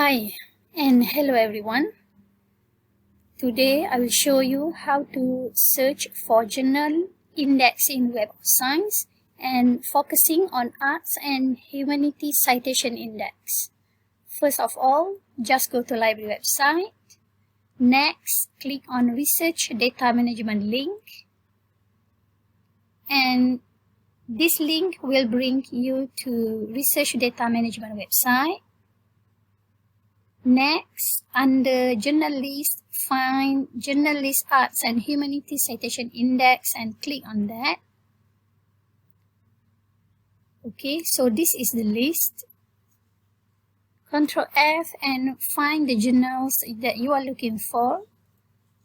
Hi and hello everyone. Today I will show you how to search for journal index in Web of Science and focusing on Arts and Humanities Citation Index. First of all, just go to library website. Next, click on Research Data Management link. And this link will bring you to Research Data Management website. Next, under Journal List, find Journal List Arts and Humanities Citation Index and click on that. Okay, so this is the list. Ctrl F and find the journals that you are looking for.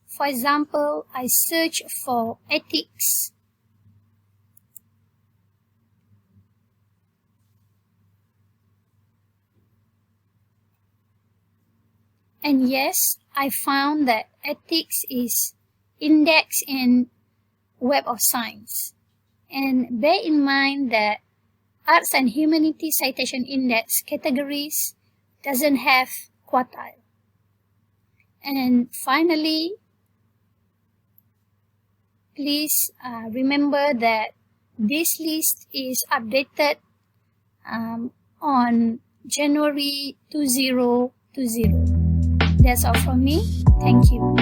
For example, I search for ethics. And yes, I found that ethics is indexed in Web of Science. And bear in mind that Arts and Humanities Citation Index categories doesn't have quartile. And finally, please remember that this list is updated on January 2020. That's all from me. Thank you.